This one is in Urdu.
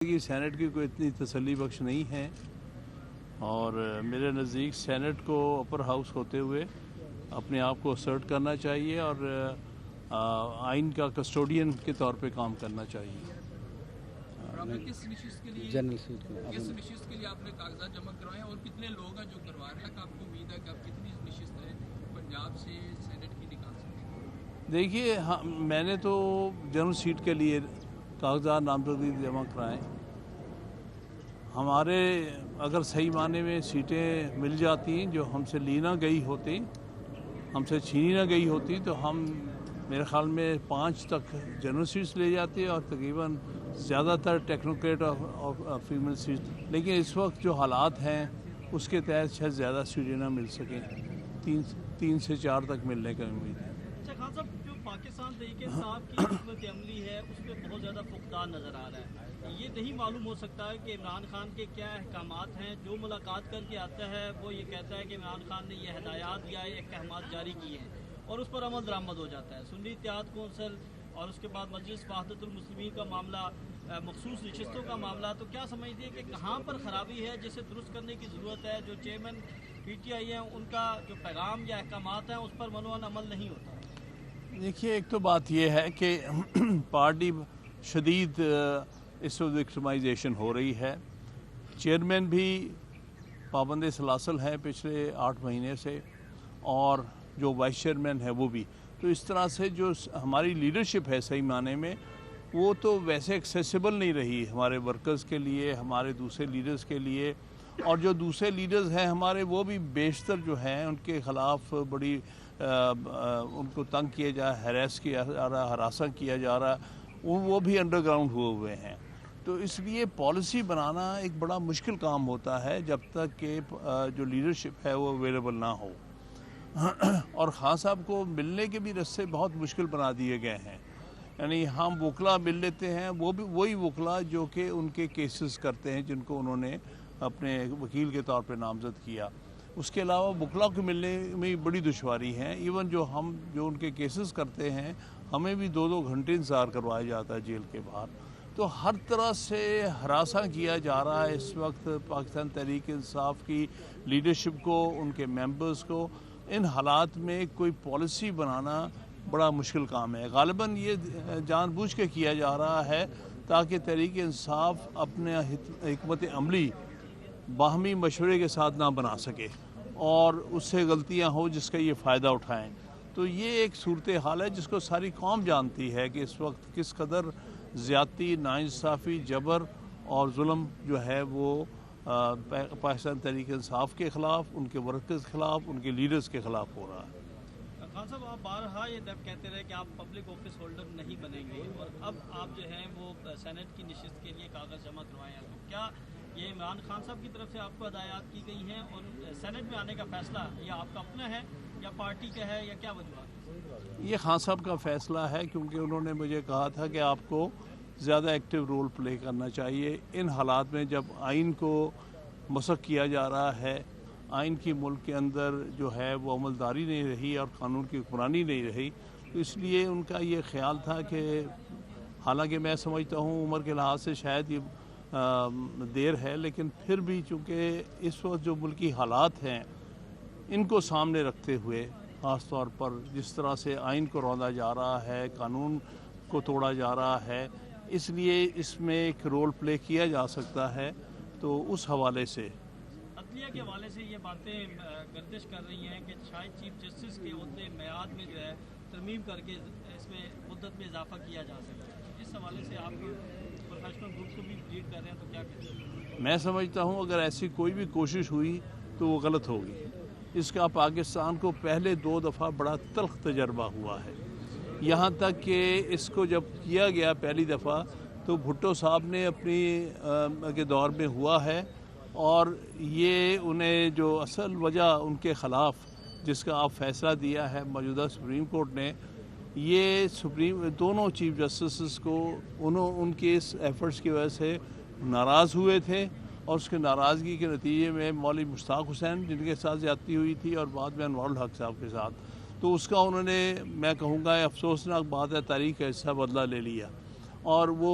کہ سینٹ کی کوئی اتنی تسلی بخش نہیں ہے اور میرے نزدیک سینٹ کو اپر ہاؤس ہوتے ہوئے اپنے آپ کو اسرٹ کرنا چاہیے اور آئین کا کسٹوڈین کے طور پہ کام کرنا چاہیے۔ کس نشست کے لیے آپ نے کاغذات جمع کروائے اور کتنے لوگ ہیں جو کروا رہے ہیں؟ آپ کو امید ہے کہ آپ کتنی نشست ہے پنجاب سے سینٹ کی نکال سکتے ہیں؟ دیکھیے میں نے تو جنرل سیٹ کے لیے کاغذات نامزدگی جمع کرائیں۔ ہمارے اگر صحیح معنی میں سیٹیں مل جاتی جو ہم سے لی نہ گئی ہوتی، ہم سے چھینی نہ گئی ہوتی، تو ہم میرے خیال میں 5 تک جنرل سیٹس لے جاتے اور تقریباً زیادہ تر ٹیکنوکریٹ اور فیمل سیٹ، لیکن اس وقت جو حالات ہیں اس کے تحت شاید زیادہ سیٹیں نہ مل سکیں، 3 سے 4 تک ملنے کا امید ہے۔ اچھا خان صاحب، جو پاکستان تحریک انصاف کی حکمت عملی ہے اس پہ بہت زیادہ فقدان نظر آ رہا ہے۔ یہ نہیں معلوم ہو سکتا ہے کہ عمران خان کے کیا احکامات ہیں؟ جو ملاقات کر کے آتا ہے وہ یہ کہتا ہے کہ عمران خان نے یہ ہدایات یا احکامات جاری کیے ہیں اور اس پر عمل درآمد ہو جاتا ہے۔ سنی اتحاد کونسل اور اس کے بعد مجلس وحدت المسلمین کا معاملہ، مخصوص نشستوں کا معاملہ، تو کیا سمجھتے ہیں کہ کہاں پر خرابی ہے جسے درست کرنے کی ضرورت ہے؟ جو چیئرمین پی ٹی آئی ہیں ان کا جو پیغام یا احکامات ہیں اس پر منوان عمل نہیں ہوتا؟ دیکھیے، ایک تو بات یہ ہے کہ پارٹی شدید اس وقت وکٹمائزیشن ہو رہی ہے۔ چیئرمین بھی پابند سلاسل ہے پچھلے 8 مہینے سے، اور جو وائس چیئرمین ہے وہ بھی۔ تو اس طرح سے جو ہماری لیڈرشپ ہے صحیح معنی میں وہ تو ویسے ایکسیسیبل نہیں رہی ہمارے ورکرز کے لیے، ہمارے دوسرے لیڈرز کے لیے، اور جو دوسرے لیڈرز ہیں ہمارے وہ بھی بیشتر جو ہیں ان کے خلاف بڑی ان کو تنگ کیا جا رہا، ہیریس کیا جا رہا، ہراساں کیا جا رہا، وہ بھی انڈر گراؤنڈ ہوئے ہیں۔ تو اس لیے پالیسی بنانا ایک بڑا مشکل کام ہوتا ہے جب تک کہ جو لیڈرشپ ہے وہ اویلیبل نہ ہو، اور خان صاحب کو ملنے کے بھی رستے بہت مشکل بنا دیے گئے ہیں۔ یعنی ہم وکلا مل لیتے ہیں، وہ بھی وہی وکلا جو کہ ان کے کیسز کرتے ہیں جن کو انہوں نے اپنے وکیل کے طور پہ نامزد کیا۔ اس کے علاوہ وکلا کو ملنے میں بڑی دشواری ہیں۔ ایون جو ان کے کیسز کرتے ہیں ہمیں بھی 2 گھنٹے انتظار کروایا جاتا ہے جیل کے باہر۔ تو ہر طرح سے ہراساں کیا جا رہا ہے اس وقت پاکستان تحریک انصاف کی لیڈرشپ کو، ان کے ممبرز کو۔ ان حالات میں کوئی پالیسی بنانا بڑا مشکل کام ہے۔ غالباً یہ جان بوجھ کے کیا جا رہا ہے تاکہ تحریک انصاف اپنے حکمت عملی باہمی مشورے کے ساتھ نہ بنا سکے اور اس سے غلطیاں ہوں جس کا یہ فائدہ اٹھائیں۔ تو یہ ایک صورتحال ہے جس کو ساری قوم جانتی ہے کہ اس وقت کس قدر زیادتی، ناانصافی، جبر اور ظلم جو ہے وہ پاکستان تحریک انصاف کے خلاف، ان کے ورکرز کے خلاف، ان کے لیڈرز کے خلاف ہو رہا ہے۔ خان صاحب، آپ بارہا یہ کہتے رہے کہ آپ پبلک آفس ہولڈر نہیں بنیں گے، اور اب آپ جو ہیں وہ سینٹ کی نشست کے لیے کاغذ جمع کروائے ہیں، تو کیا یہ عمران خان صاحب کی طرف سے آپ کو ہدایات کی گئی ہیں اور سینٹ میں آنے کا فیصلہ یا آپ کا اپنا ہے یا پارٹی کا ہے یا کیا وجوہات؟ یہ خان صاحب کا فیصلہ ہے، کیونکہ انہوں نے مجھے کہا تھا کہ آپ کو زیادہ ایکٹیو رول پلے کرنا چاہیے ان حالات میں جب آئین کو مسخ کیا جا رہا ہے، آئین کی ملک کے اندر جو ہے وہ عملداری نہیں رہی اور قانون کی حکمرانی نہیں رہی۔ تو اس لیے ان کا یہ خیال تھا کہ حالانکہ میں سمجھتا ہوں عمر کے لحاظ سے شاید یہ دیر ہے، لیکن پھر بھی چونکہ اس وقت جو ملکی حالات ہیں ان کو سامنے رکھتے ہوئے، خاص طور پر جس طرح سے آئین کو روندا جا رہا ہے، قانون کو توڑا جا رہا ہے، اس لیے اس میں ایک رول پلے کیا جا سکتا ہے۔ تو اس حوالے سے عدلیہ کے حوالے سے یہ باتیں گردش کر رہی ہیں کہ شاید چیف جسٹس کے عہدے میعاد میں جو ہے ترمیم کر کے اس میں مدت میں اضافہ کیا جا سکتا ہے۔ اس حوالے سے آپ پروفیشنل گروپ کو بھی لیڈ کر رہے ہیں، تو کیا کہتے ہیں؟ میں سمجھتا ہوں اگر ایسی کوئی بھی کوشش ہوئی تو وہ غلط ہوگی۔ اس کا پاکستان کو پہلے 2 دفعہ بڑا تلخ تجربہ ہوا ہے، یہاں تک کہ اس کو جب کیا گیا پہلی دفعہ تو بھٹو صاحب نے اپنی کے دور میں ہوا ہے، اور یہ انہیں جو اصل وجہ ان کے خلاف جس کا آپ فیصلہ دیا ہے موجودہ سپریم کورٹ نے، یہ دونوں چیف جسٹسز کو ان کے اس ایفرٹس کی وجہ سے ناراض ہوئے تھے، اور اس کے ناراضگی کے نتیجے میں مولوی مشتاق حسین جن کے ساتھ زیادتی ہوئی تھی اور بعد میں انوار الحق صاحب کے ساتھ، تو اس کا انہوں نے، میں کہوں گا افسوسناک بات ہے، تاریخ کا حصہ بدلہ لے لیا، اور وہ